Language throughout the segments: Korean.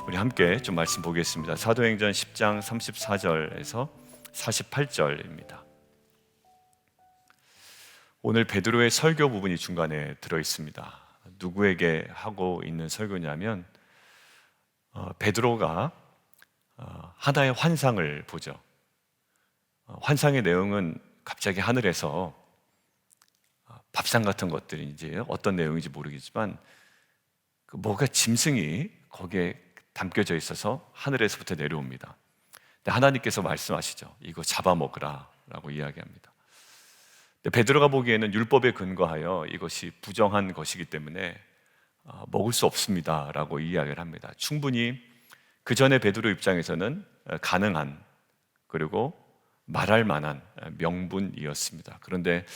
우리 함께 좀 말씀 보겠습니다. 사도행전 10장 34절에서 48절입니다. 오늘 베드로의 설교 부분이 중간에 들어 있습니다. 누구에게 하고 있는 설교냐면 베드로가 하나의 환상을 보죠. 환상의 내용은 갑자기 하늘에서 밥상 같은 것들이 이제 어떤 내용인지 모르겠지만 뭐가 짐승이 거기에 담겨져 있어서 하늘에서부터 내려옵니다. 근데 하나님께서 말씀하시죠. 이거 잡아먹으라 라고 이야기합니다. 근데 베드로가 보기에는 율법에 근거하여 이것이 부정한 것이기 때문에 먹을 수 없습니다 라고 이야기를 합니다. 충분히 그 전에 베드로 입장에서는 가능한, 그리고 말할 만한 명분이었습니다. 그런데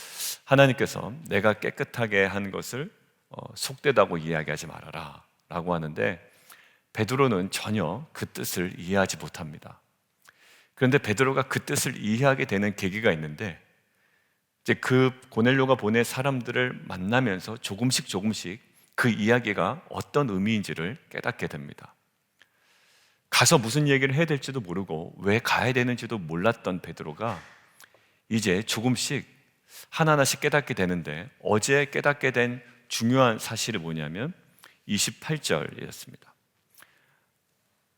하나님께서 내가 깨끗하게 한 것을 속되다고 이야기하지 말아라 라고 하는데, 베드로는 전혀 그 뜻을 이해하지 못합니다. 그런데 베드로가 그 뜻을 이해하게 되는 계기가 있는데, 이제 그 고넬료가 보낸 사람들을 만나면서 조금씩 그 이야기가 어떤 의미인지를 깨닫게 됩니다. 가서 무슨 얘기를 해야 될지도 모르고 왜 가야 되는지도 몰랐던 베드로가 이제 조금씩 하나하나씩 깨닫게 되는데, 어제 깨닫게 된 중요한 사실이 뭐냐면 28절이었습니다.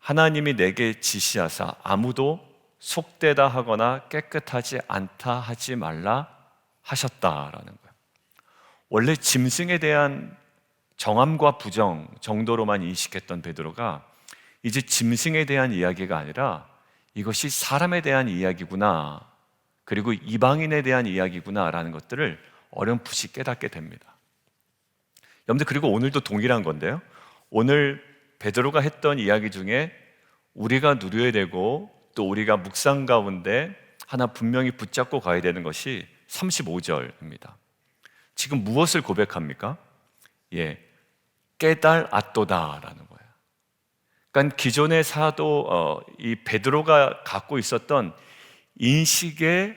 하나님이 내게 지시하사 아무도 속되다 하거나 깨끗하지 않다 하지 말라 하셨다라는 거예요. 원래 짐승에 대한 정함과 부정 정도로만 인식했던 베드로가 이제 짐승에 대한 이야기가 아니라 이것이 사람에 대한 이야기구나, 그리고 이방인에 대한 이야기구나 라는 것들을 어렴풋이 깨닫게 됩니다. 여러분들, 그리고 오늘도 동일한 건데요, 오늘 베드로가 했던 이야기 중에 우리가 누려야 되고 또 우리가 묵상 가운데 하나 분명히 붙잡고 가야 되는 것이 35절입니다. 지금 무엇을 고백합니까? 깨달았도다라는 거예요. 그러니까 기존의 사도 이 베드로가 갖고 있었던 인식의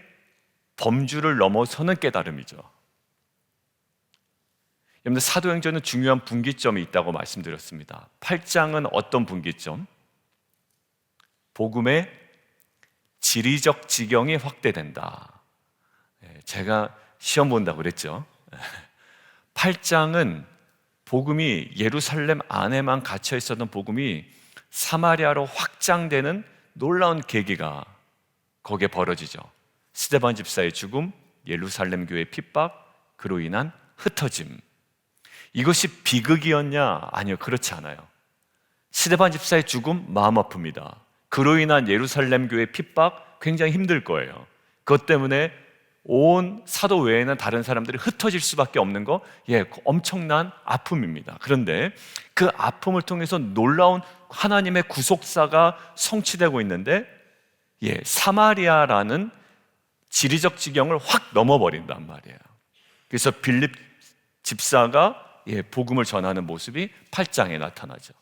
범주를 넘어서는 깨달음이죠. 여러분들, 사도행전은 중요한 분기점이 있다고 말씀드렸습니다. 8장은 어떤 분기점? 복음의 지리적 지경이 확대된다. 제가 시험 본다고 그랬죠. 8장은 복음이 예루살렘 안에만 갇혀 있었던 복음이 사마리아로 확장되는 놀라운 계기가 거기에 벌어지죠. 스데반 집사의 죽음, 예루살렘 교회의 핍박, 그로 인한 흩어짐. 이것이 비극이었냐? 아니요, 그렇지 않아요. 스데반 집사의 죽음 마음 아픕니다. 그로 인한 예루살렘 교회의 핍박 굉장히 힘들 거예요. 그것 때문에 온 사도 외에는 다른 사람들이 흩어질 수밖에 없는 거, 엄청난 아픔입니다. 그런데 그 아픔을 통해서 놀라운 하나님의 구속사가 성취되고 있는데, 사마리아라는 지리적 지경을 확 넘어버린단 말이에요. 그래서 빌립 집사가 복음을 전하는 모습이 8장에 나타나죠.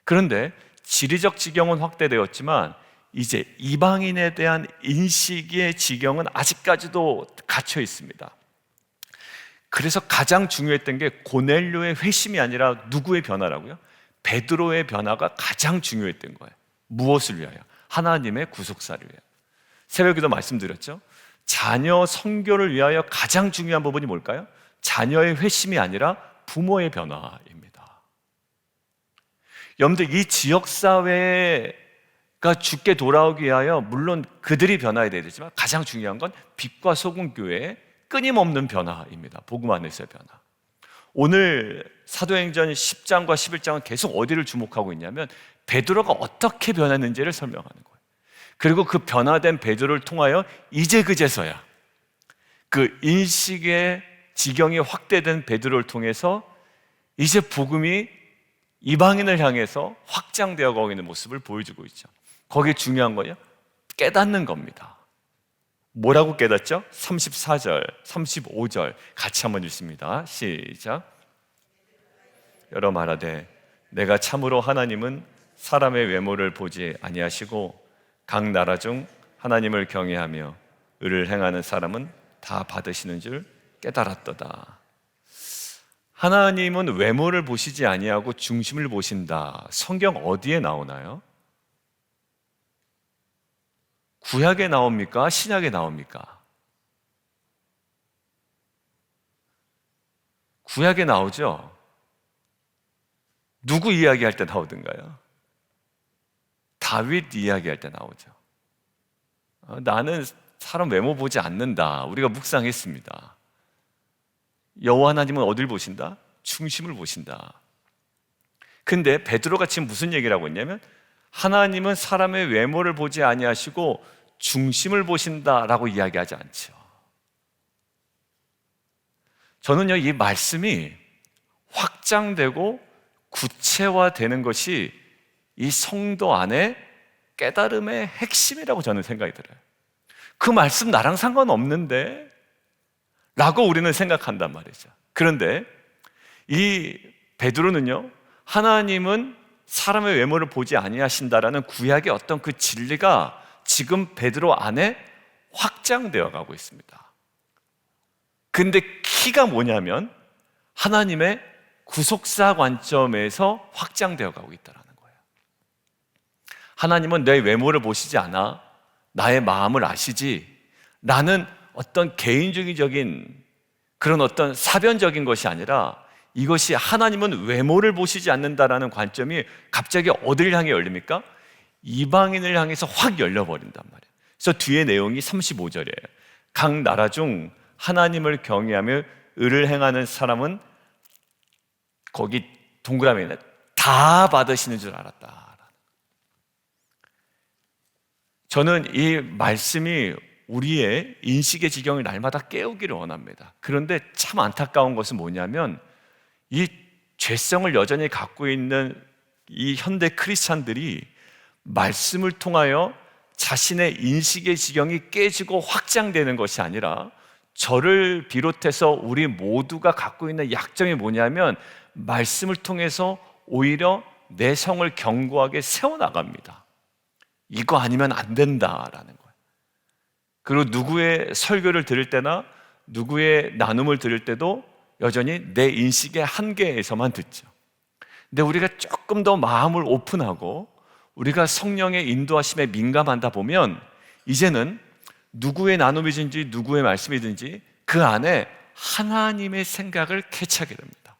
그런데 지리적 지경은 확대되었지만 이제 이방인에 대한 인식의 지경은 아직까지도 갇혀 있습니다. 그래서 가장 중요했던 게 고넬료의 회심이 아니라 누구의 변화라고요? 베드로의 변화가 가장 중요했던 거예요. 무엇을 위하여? 하나님의 구속사를 위하여. 새벽에도 말씀드렸죠. 자녀 선교를 위하여 가장 중요한 부분이 뭘까요? 자녀의 회심이 아니라 부모의 변화입니다. 여러분들, 이 지역사회가 죽게 돌아오기 위하여 물론 그들이 변화해야 되지만 가장 중요한 건 빛과 소금 교회의 끊임없는 변화입니다. 복음 안에서의 변화. 오늘 사도행전 10장과 11장은 계속 어디를 주목하고 있냐면 베드로가 어떻게 변했는지를 설명하는 거예요. 그리고 그 변화된 베드로를 통하여 이제 그제서야 그 인식의 지경이 확대된 베드로를 통해서 이제 복음이 이방인을 향해서 확장되어 가고 있는 모습을 보여주고 있죠. 거기에 중요한 거요, 깨닫는 겁니다. 뭐라고 깨닫죠? 34절, 35절 같이 한번 읽습니다. 시작. 여러 말하되 내가 참으로 하나님은 사람의 외모를 보지 아니하시고 각 나라 중 하나님을 경외하며 의를 행하는 사람은 다 받으시는 줄 깨달았도다. 하나님은 외모를 보시지 아니하고 중심을 보신다. 성경 어디에 나오나요? 구약에 나옵니까? 신약에 나옵니까? 구약에 나오죠? 누구 이야기할 때 나오던가요? 다윗 이야기할 때 나오죠. 나는 사람 외모 보지 않는다. 우리가 묵상했습니다. 여호와 하나님은 어딜 보신다? 중심을 보신다. 근데 베드로가 지금 무슨 얘기를 하고 있냐면 하나님은 사람의 외모를 보지 아니하시고 중심을 보신다라고 이야기하지 않죠. 저는요, 이 말씀이 확장되고 구체화되는 것이 이 성도 안에 깨달음의 핵심이라고 저는 생각이 들어요. 그 말씀 나랑 상관없는데? 라고 우리는 생각한단 말이죠. 그런데 이 베드로는요, 하나님은 사람의 외모를 보지 아니하신다라는 구약의 어떤 그 진리가 지금 베드로 안에 확장되어 가고 있습니다. 근데 키가 뭐냐면 하나님의 구속사 관점에서 확장되어 가고 있다는 거예요. 하나님은 내 외모를 보시지 않아 나의 마음을 아시지, 나는 어떤 개인주의적인 그런 어떤 사변적인 것이 아니라 이것이 하나님은 외모를 보시지 않는다라는 관점이 갑자기 어디를 향해 열립니까? 이방인을 향해서 확 열려버린단 말이에요. 그래서 뒤에 내용이 35절이에요. 각 나라 중 하나님을 경외하며 의를 행하는 사람은 거기 동그라미에 다 받으시는 줄 알았다. 저는 이 말씀이 우리의 인식의 지경을 날마다 깨우기를 원합니다. 그런데 참 안타까운 것은 뭐냐면 이 죄성을 여전히 갖고 있는 이 현대 크리스찬들이 말씀을 통하여 자신의 인식의 지경이 깨지고 확장되는 것이 아니라 저를 비롯해서 우리 모두가 갖고 있는 약점이 뭐냐면 말씀을 통해서 오히려 내 성을 견고하게 세워나갑니다. 이거 아니면 안 된다라는 거예요. 그리고 누구의 설교를 들을 때나 누구의 나눔을 들을 때도 여전히 내 인식의 한계에서만 듣죠. 근데 우리가 조금 더 마음을 오픈하고 우리가 성령의 인도하심에 민감하다 보면 이제는 누구의 나눔이든지 누구의 말씀이든지 그 안에 하나님의 생각을 캐치하게 됩니다.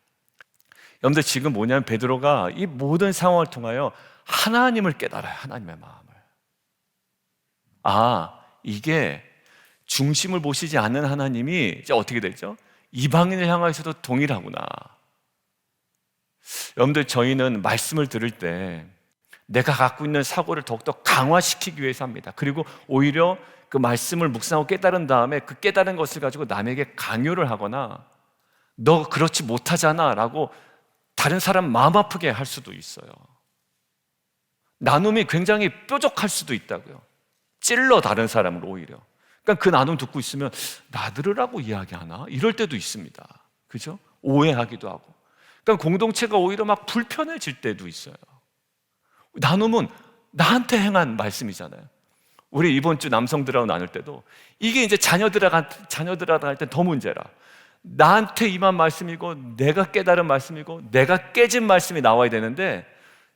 여러분들 지금 뭐냐면 베드로가 이 모든 상황을 통하여 하나님을 깨달아요. 하나님의 마음을. 이게 중심을 보시지 않는 하나님이 이제 어떻게 되죠? 이방인을 향해서도 동일하구나. 여러분들 저희는 말씀을 들을 때 내가 갖고 있는 사고를 더욱더 강화시키기 위해서 합니다. 그리고 오히려 그 말씀을 묵상하고 깨달은 다음에 그 깨달은 것을 가지고 남에게 강요를 하거나 너 그렇지 못하잖아 라고 다른 사람 마음 아프게 할 수도 있어요. 나눔이 굉장히 뾰족할 수도 있다고요. 찔러 다른 사람을 오히려. 그러니까 그 나눔 듣고 있으면 나들으라고 이야기하나? 이럴 때도 있습니다. 그죠? 오해하기도 하고. 그러니까 공동체가 오히려 막 불편해질 때도 있어요. 나눔은 나한테 행한 말씀이잖아요. 우리 이번 주 남성들하고 나눌 때도 이게 이제 자녀들하고 할 때 더 문제라. 나한테 임한 말씀이고 내가 깨달은 말씀이고 내가 깨진 말씀이 나와야 되는데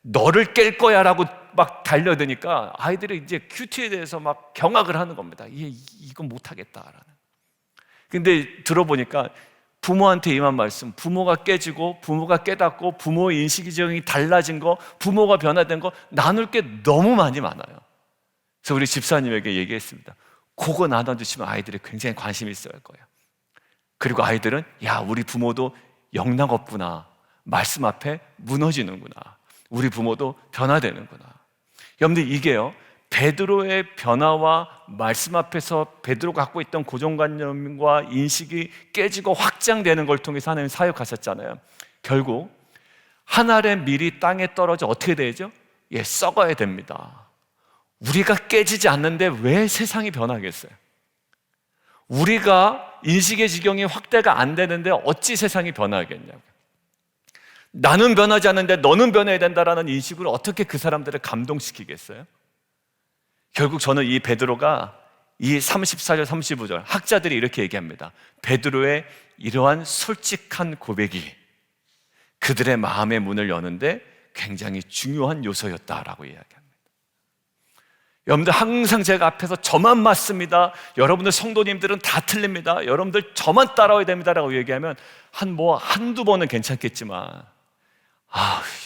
너를 깰 거야 라고 막 달려드니까 아이들이 이제 큐티에 대해서 막 경악을 하는 겁니다. 이건 못하겠다라는. 근데 들어보니까 부모한테 임한 말씀, 부모가 깨지고 부모가 깨닫고 부모의 인식이 달라진 거, 부모가 변화된 거 나눌 게 너무 많이 많아요. 그래서 우리 집사님에게 얘기했습니다. 그거 나눠주시면 아이들이 굉장히 관심이 있어야 할 거예요. 그리고 아이들은 야, 우리 부모도 영락 없구나. 말씀 앞에 무너지는구나. 우리 부모도 변화되는구나. 여러분들 이게요, 베드로의 변화와 말씀 앞에서 베드로가 갖고 있던 고정관념과 인식이 깨지고 확장되는 걸 통해서 하나님 사역하셨잖아요. 결국 한 알의 밀이 땅에 떨어져 어떻게 되죠? 썩어야 됩니다. 우리가 깨지지 않는데 왜 세상이 변하겠어요? 우리가 인식의 지경이 확대가 안 되는데 어찌 세상이 변하겠냐고요. 나는 변하지 않는데 너는 변해야 된다라는 인식으로 어떻게 그 사람들을 감동시키겠어요? 결국 저는 이 베드로가 이 34절 35절 학자들이 이렇게 얘기합니다. 베드로의 이러한 솔직한 고백이 그들의 마음의 문을 여는데 굉장히 중요한 요소였다라고 이야기합니다. 여러분들, 항상 제가 앞에서 저만 맞습니다, 여러분들 성도님들은 다 틀립니다, 여러분들 저만 따라와야 됩니다라고 얘기하면 한두 번은 괜찮겠지만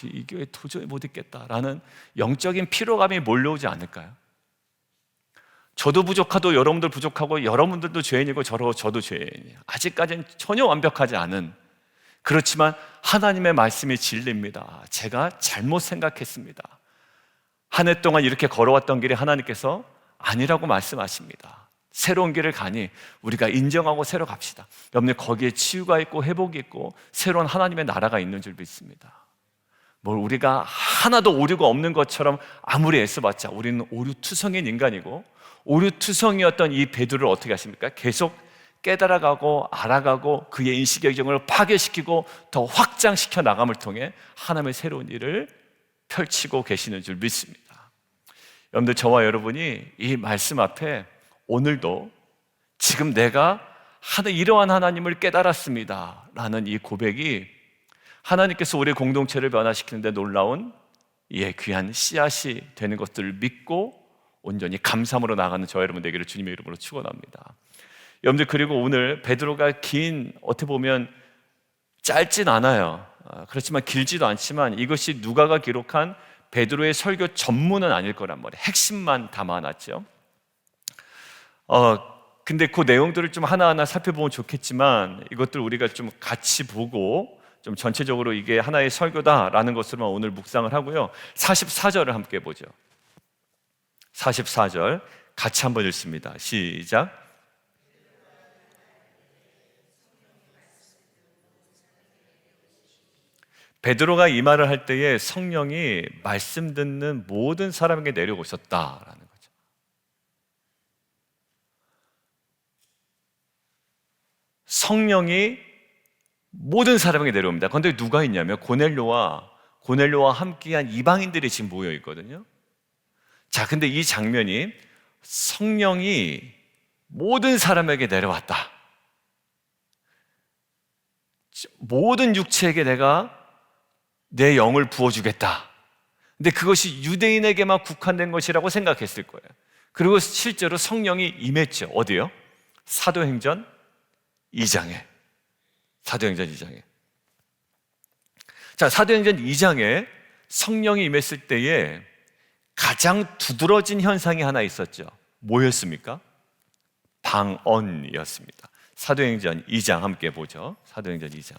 이 교회 도저히 못 있겠다라는 영적인 피로감이 몰려오지 않을까요? 저도 부족하고 여러분들 부족하고 여러분들도 죄인이고 저도 죄인이에요. 아직까지는 전혀 완벽하지 않은, 그렇지만 하나님의 말씀이 진리입니다. 제가 잘못 생각했습니다. 한 해 동안 이렇게 걸어왔던 길에 하나님께서 아니라고 말씀하십니다. 새로운 길을 가니 우리가 인정하고 새로 갑시다. 여러분들, 거기에 치유가 있고 회복이 있고 새로운 하나님의 나라가 있는 줄 믿습니다. 뭘 우리가 하나도 오류가 없는 것처럼 아무리 애써봤자 우리는 오류투성인 인간이고, 오류투성이었던 이 베드로를 어떻게 하십니까? 계속 깨달아가고 알아가고 그의 인식의 경험을 파괴시키고 더 확장시켜 나감을 통해 하나님의 새로운 일을 펼치고 계시는 줄 믿습니다. 여러분들, 저와 여러분이 이 말씀 앞에 오늘도 지금 내가 이러한 하나님을 깨달았습니다 라는 이 고백이 하나님께서 우리 공동체를 변화시키는데 놀라운 귀한 씨앗이 되는 것들을 믿고 온전히 감사함으로 나가는 저와 여러분 되기를 주님의 이름으로 축원합니다. 여러분들, 그리고 오늘 베드로가 어떻게 보면 짧진 않아요. 그렇지만 길지도 않지만 이것이 누가가 기록한 베드로의 설교 전문은 아닐 거란 말이에요. 핵심만 담아놨죠. 근데 그 내용들을 좀 하나하나 살펴보면 좋겠지만 이것들 우리가 좀 같이 보고 좀 전체적으로 이게 하나의 설교다라는 것으로만 오늘 묵상을 하고요. 44절을 함께 보죠. 44절 같이 한번 읽습니다. 시작. 베드로가 이 말을 할 때에 성령이 말씀 듣는 모든 사람에게 내려오셨다라는 거죠. 성령이 모든 사람에게 내려옵니다. 그런데 누가 있냐면 고넬료와 함께한 이방인들이 지금 모여 있거든요. 자, 근데 이 장면이 성령이 모든 사람에게 내려왔다. 모든 육체에게 내가 내 영을 부어주겠다. 근데 그것이 유대인에게만 국한된 것이라고 생각했을 거예요. 그리고 실제로 성령이 임했죠. 어디요? 사도행전 2장에. 자, 사도행전 2장에 성령이 임했을 때에 가장 두드러진 현상이 하나 있었죠. 뭐였습니까? 방언이었습니다. 사도행전 2장 함께 보죠. 사도행전 2장.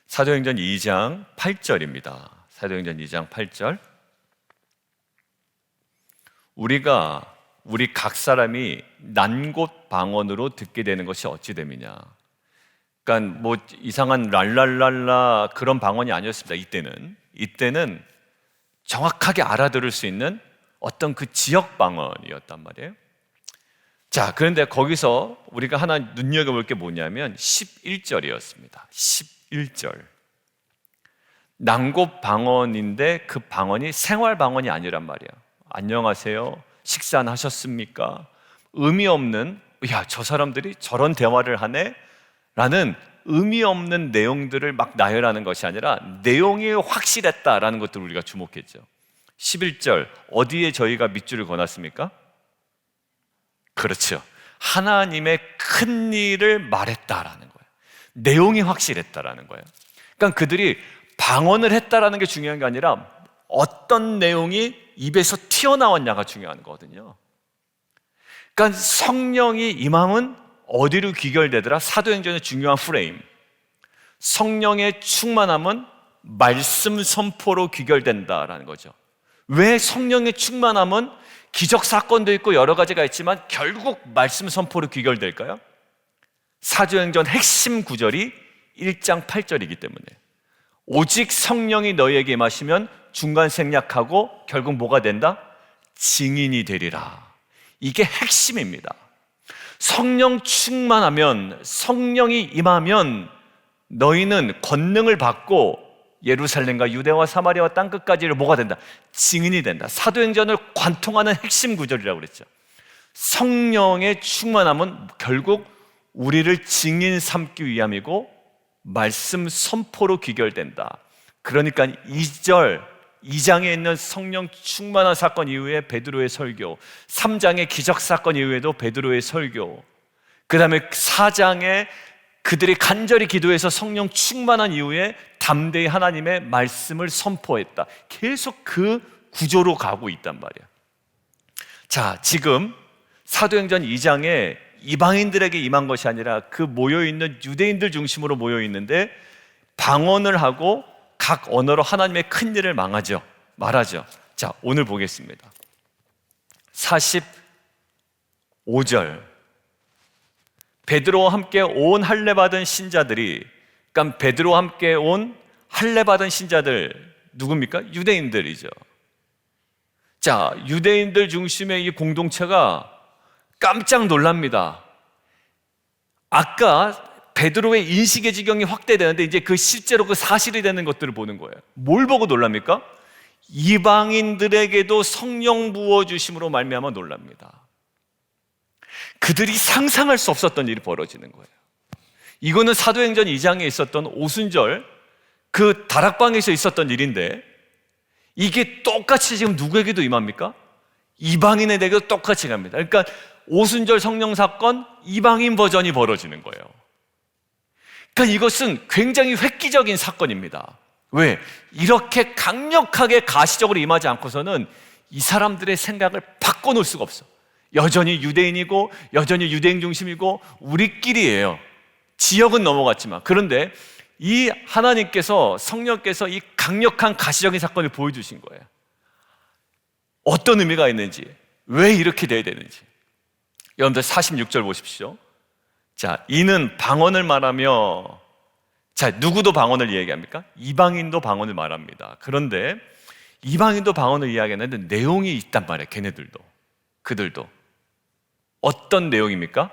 사도행전 2장 8절입니다. 사도행전 2장 8절. 우리 각 사람이 난곳 방언으로 듣게 되는 것이 어찌 됨이냐. 그러니까 뭐 이상한 랄랄랄라 그런 방언이 아니었습니다. 이때는 정확하게 알아들을 수 있는 어떤 그 지역 방언이었단 말이에요. 자, 그런데 거기서 우리가 하나 눈여겨볼 게 뭐냐면 11절이었습니다. 11절. 난곳 방언인데 그 방언이 생활 방언이 아니란 말이에요. 안녕하세요, 식사는 하셨습니까? 의미 없는, 야, 저 사람들이 저런 대화를 하네? 라는 의미 없는 내용들을 막 나열하는 것이 아니라 내용이 확실했다라는 것들을 우리가 주목했죠. 11절, 어디에 저희가 밑줄을 그어놨습니까? 그렇죠. 하나님의 큰 일을 말했다라는 거예요. 내용이 확실했다라는 거예요. 그러니까 그들이 방언을 했다라는 게 중요한 게 아니라 어떤 내용이 입에서 튀어나왔냐가 중요한 거거든요. 그러니까 성령이 임함은 어디로 귀결되더라? 사도행전의 중요한 프레임. 성령의 충만함은 말씀 선포로 귀결된다라는 거죠. 왜 성령의 충만함은 기적 사건도 있고 여러 가지가 있지만 결국 말씀 선포로 귀결될까요? 사도행전 핵심 구절이 1장 8절이기 때문에 오직 성령이 너희에게 임하시면 중간 생략하고 결국 뭐가 된다? 증인이 되리라. 이게 핵심입니다. 성령 충만하면, 성령이 임하면 너희는 권능을 받고 예루살렘과 유대와 사마리아와 땅끝까지를 뭐가 된다? 증인이 된다. 사도행전을 관통하는 핵심 구절이라고 그랬죠. 성령의 충만함은 결국 우리를 증인 삼기 위함이고 말씀 선포로 귀결된다. 그러니까 2장에 있는 성령 충만한 사건 이후에 베드로의 설교, 3장의 기적 사건 이후에도 베드로의 설교, 그 다음에 4장에 그들이 간절히 기도해서 성령 충만한 이후에 담대히 하나님의 말씀을 선포했다. 계속 그 구조로 가고 있단 말이야. 자, 지금 사도행전 2장에 이방인들에게 임한 것이 아니라 그 모여있는 유대인들 중심으로 모여있는데 방언을 하고 각 언어로 하나님의 큰 일을 말하죠. 자, 오늘 보겠습니다. 45절. 베드로와 함께 온 할례받은 신자들이, 그러니까 베드로와 함께 온 할례받은 신자들 누굽니까? 유대인들이죠. 자, 유대인들 중심의 이 공동체가 깜짝 놀랍니다. 아까 베드로의 인식의 지경이 확대되는데 이제 그 실제로 그 사실이 되는 것들을 보는 거예요. 뭘 보고 놀랍니까? 이방인들에게도 성령 부어주심으로 말미암아 놀랍니다. 그들이 상상할 수 없었던 일이 벌어지는 거예요. 이거는 사도행전 2장에 있었던 오순절 그 다락방에서 있었던 일인데 이게 똑같이 지금 누구에게도 임합니까? 이방인에게도 똑같이 갑니다. 그러니까 오순절 성령 사건 이방인 버전이 벌어지는 거예요. 그러니까 이것은 굉장히 획기적인 사건입니다. 왜? 이렇게 강력하게 가시적으로 임하지 않고서는 이 사람들의 생각을 바꿔놓을 수가 없어. 여전히 유대인이고 여전히 유대인 중심이고 우리끼리예요. 지역은 넘어갔지만. 그런데 이 하나님께서, 성령께서 이 강력한 가시적인 사건을 보여주신 거예요. 어떤 의미가 있는지, 왜 이렇게 돼야 되는지. 여러분들 46절 보십시오. 자, 이는 방언을 말하며, 자, 누구도 방언을 이야기합니까? 이방인도 방언을 말합니다. 그런데 이방인도 방언을 이야기하는데 내용이 있단 말이에요. 걔네들도, 그들도. 어떤 내용입니까?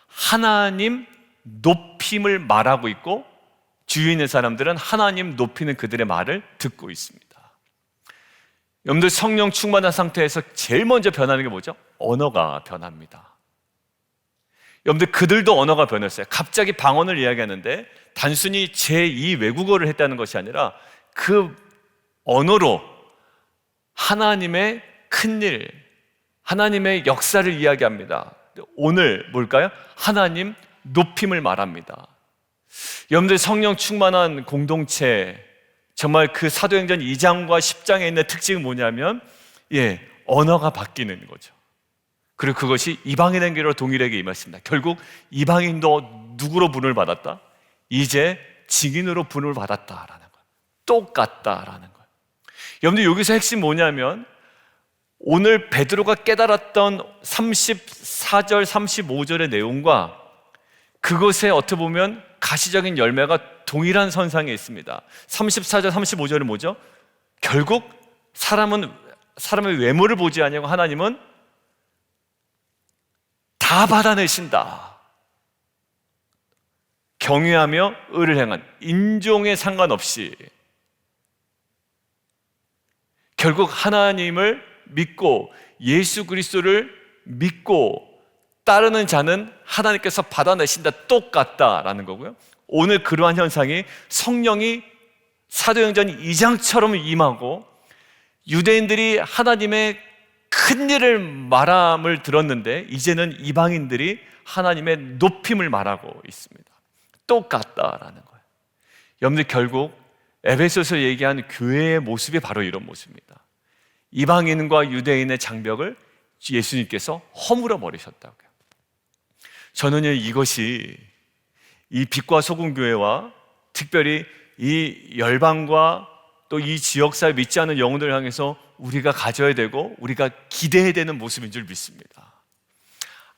하나님 높임을 말하고 있고 주위에 있는 사람들은 하나님 높이는 그들의 말을 듣고 있습니다. 여러분들 성령 충만한 상태에서 제일 먼저 변하는 게 뭐죠? 언어가 변합니다. 여러분들 그들도 언어가 변했어요. 갑자기 방언을 이야기하는데 단순히 제2 외국어를 했다는 것이 아니라 그 언어로 하나님의 큰일, 하나님의 역사를 이야기합니다. 오늘 뭘까요? 하나님 높임을 말합니다. 여러분들 성령 충만한 공동체, 정말 그 사도행전 2장과 10장에 있는 특징은 뭐냐면 언어가 바뀌는 거죠. 그리고 그것이 이방인에게로 동일하게 임했습니다. 결국 이방인도 누구로 분을 받았다? 이제 증인으로 분을 받았다라는 거예요. 똑같다라는 거예요. 여러분들 여기서 핵심 뭐냐면 오늘 베드로가 깨달았던 34절, 35절의 내용과 그것에 어떻게 보면 가시적인 열매가 동일한 선상에 있습니다. 34절, 35절은 뭐죠? 결국 사람의 외모를 보지 아니하고 하나님은 다 받아내신다. 경외하며 의를 행한, 인종에 상관없이 결국 하나님을 믿고 예수 그리스도를 믿고 따르는 자는 하나님께서 받아내신다. 똑같다라는 거고요. 오늘 그러한 현상이 성령이 사도행전 2장처럼 임하고 유대인들이 하나님의 큰 일을 말함을 들었는데 이제는 이방인들이 하나님의 높임을 말하고 있습니다. 똑같다라는 거예요. 여러분들 결국 에베소서 얘기한 교회의 모습이 바로 이런 모습입니다. 이방인과 유대인의 장벽을 예수님께서 허물어 버리셨다고요. 저는요, 이것이 이 빛과 소금 교회와 특별히 이 열방과 또 이 지역사회 믿지 않는 영혼들을 향해서 우리가 가져야 되고 우리가 기대해야 되는 모습인 줄 믿습니다.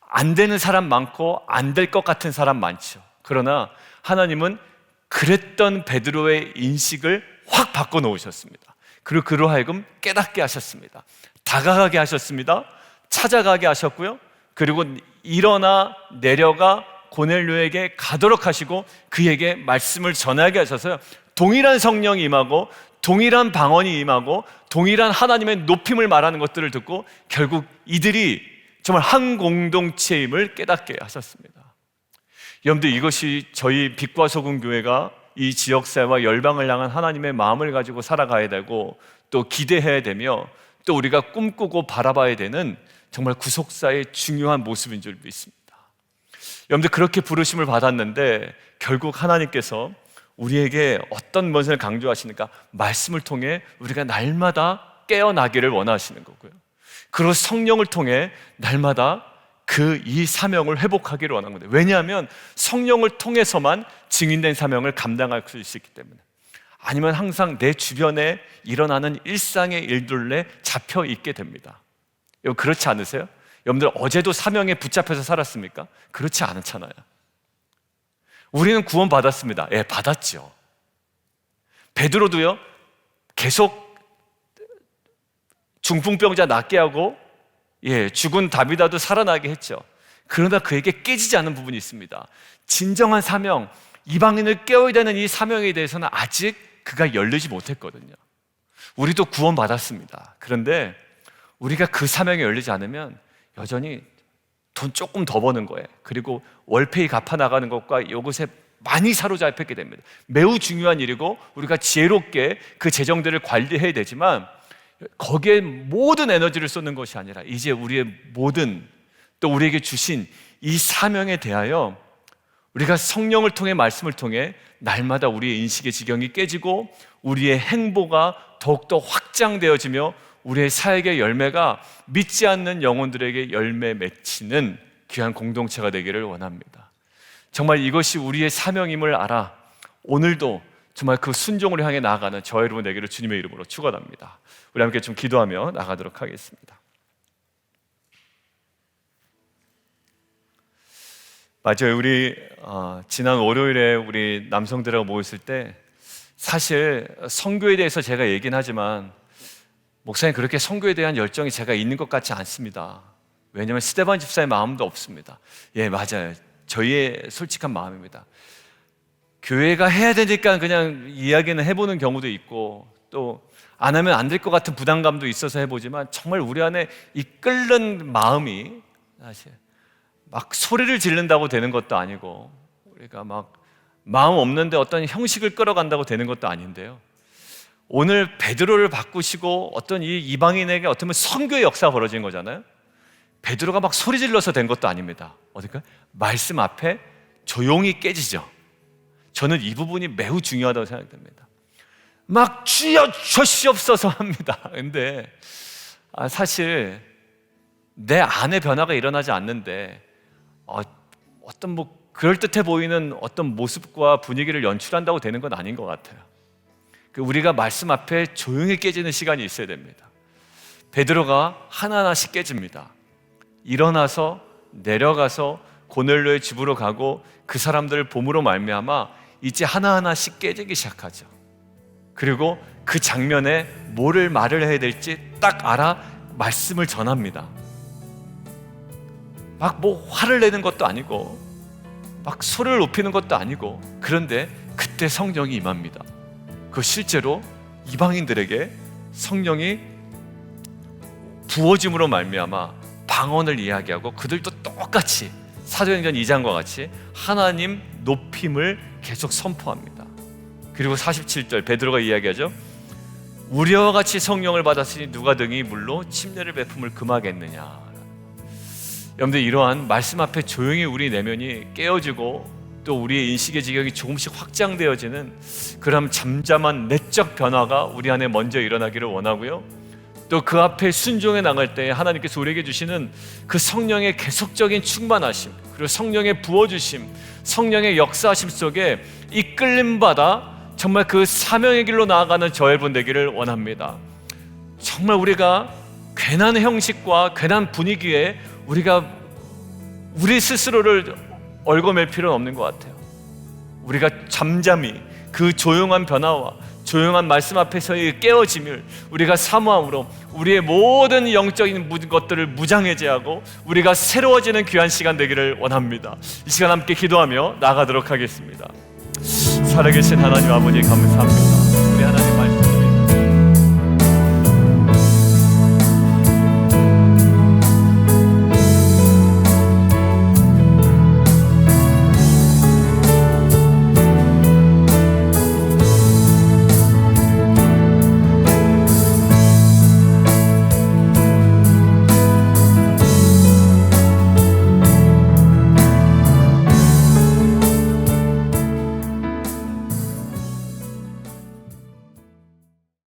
안 되는 사람 많고 안 될 것 같은 사람 많죠. 그러나 하나님은 그랬던 베드로의 인식을 확 바꿔놓으셨습니다. 그리고 그로 하여금 깨닫게 하셨습니다. 다가가게 하셨습니다. 찾아가게 하셨고요. 그리고 일어나 내려가 고넬료에게 가도록 하시고 그에게 말씀을 전하게 하셔서요, 동일한 성령이 임하고 동일한 방언이 임하고 동일한 하나님의 높임을 말하는 것들을 듣고 결국 이들이 정말 한 공동체임을 깨닫게 하셨습니다. 여러분들, 이것이 저희 빛과 소금 교회가 이 지역사회와 열방을 향한 하나님의 마음을 가지고 살아가야 되고 또 기대해야 되며 또 우리가 꿈꾸고 바라봐야 되는 정말 구속사의 중요한 모습인 줄 믿습니다. 여러분들, 그렇게 부르심을 받았는데 결국 하나님께서 우리에게 어떤 것을 강조하시니까 말씀을 통해 우리가 날마다 깨어나기를 원하시는 거고요. 그리고 성령을 통해 날마다 이 사명을 회복하기를 원하는 건데, 왜냐하면 성령을 통해서만 증인된 사명을 감당할 수 있기 때문에. 아니면 항상 내 주변에 일어나는 일상의 일들에 잡혀 있게 됩니다. 여러분, 그렇지 않으세요? 여러분들, 어제도 사명에 붙잡혀서 살았습니까? 그렇지 않잖아요. 우리는 구원 받았습니다. 예, 받았죠. 베드로도요, 계속 중풍병자 낫게 하고 죽은 다비다도 살아나게 했죠. 그러나 그에게 깨지지 않은 부분이 있습니다. 진정한 사명, 이방인을 깨워야 되는 이 사명에 대해서는 아직 그가 열리지 못했거든요. 우리도 구원 받았습니다. 그런데 우리가 그 사명에 열리지 않으면 여전히 돈 조금 더 버는 거예요. 그리고 월페이 갚아 나가는 것과 이것에 많이 사로잡혔게 됩니다. 매우 중요한 일이고 우리가 지혜롭게 그 재정들을 관리해야 되지만 거기에 모든 에너지를 쏟는 것이 아니라 이제 우리의 모든, 또 우리에게 주신 이 사명에 대하여 우리가 성령을 통해, 말씀을 통해 날마다 우리의 인식의 지경이 깨지고 우리의 행보가 더욱더 확장되어지며 우리의 사역의 열매가 믿지 않는 영혼들에게 열매 맺히는 귀한 공동체가 되기를 원합니다. 정말 이것이 우리의 사명임을 알아 오늘도 정말 그 순종을 향해 나아가는 저와 여러분 되기를 주님의 이름으로 축원합니다. 우리 함께 좀 기도하며 나가도록 하겠습니다. 맞아요. 우리 지난 월요일에 우리 남성들하고 모였을 때 사실 선교에 대해서 제가 얘기는 하지만 목사님, 그렇게 선교에 대한 열정이 제가 있는 것 같지 않습니다. 왜냐하면 스데반 집사의 마음도 없습니다. 예, 맞아요. 저희의 솔직한 마음입니다. 교회가 해야 되니까 그냥 이야기는 해보는 경우도 있고 또 안 하면 안 될 것 같은 부담감도 있어서 해보지만 정말 우리 안에 이 끓는 마음이 사실 막 소리를 지른다고 되는 것도 아니고 우리가 막 마음 없는데 어떤 형식을 끌어간다고 되는 것도 아닌데요. 오늘 베드로를 바꾸시고 어떤 이 이방인에게 어떻게 보면 선교의 역사가 벌어진 거잖아요. 베드로가 막 소리 질러서 된 것도 아닙니다. 어딜까? 말씀 앞에 조용히 깨지죠. 저는 이 부분이 매우 중요하다고 생각됩니다. 막 주여 주시옵소서 합니다. 근데 사실 내 안에 변화가 일어나지 않는데 어떤 뭐 그럴듯해 보이는 어떤 모습과 분위기를 연출한다고 되는 건 아닌 것 같아요. 우리가 말씀 앞에 조용히 깨지는 시간이 있어야 됩니다. 베드로가 하나하나씩 깨집니다. 일어나서 내려가서 고넬료의 집으로 가고 그 사람들을 봄으로 말미암아 이제 하나하나씩 깨지기 시작하죠. 그리고 그 장면에 뭐를 말을 해야 될지 딱 알아 말씀을 전합니다. 막 뭐 화를 내는 것도 아니고 막 소리를 높이는 것도 아니고, 그런데 그때 성령이 임합니다. 그 실제로 이방인들에게 성령이 부어짐으로 말미암아 방언을 이야기하고 그들도 똑같이 사도행전 2장과 같이 하나님 높임을 계속 선포합니다. 그리고 47절 베드로가 이야기하죠. 우리와 같이 성령을 받았으니 누가 등이 물로 침례를 베품을 금하겠느냐. 여러분들, 이러한 말씀 앞에 조용히 우리 내면이 깨어지고 또 우리의 인식의 지경이 조금씩 확장되어지는 그런 잠잠한 내적 변화가 우리 안에 먼저 일어나기를 원하고요. 또 그 앞에 순종해 나갈 때 하나님께서 우리에게 주시는 그 성령의 계속적인 충만하심, 그리고 성령의 부어주심, 성령의 역사하심 속에 이끌림받아 정말 그 사명의 길로 나아가는 저 여러분 되기를 원합니다. 정말 우리가 괜한 형식과 괜한 분위기에 우리가 우리 스스로를 얽어맬 필요는 없는 것 같아요. 우리가 잠잠히 그 조용한 변화와 조용한 말씀 앞에서의 깨어짐을 우리가 사모함으로 우리의 모든 영적인 것들을 무장해제하고 우리가 새로워지는 귀한 시간 되기를 원합니다. 이 시간 함께 기도하며 나가도록 하겠습니다. 살아계신 하나님 아버지 감사합니다. 우리 하나님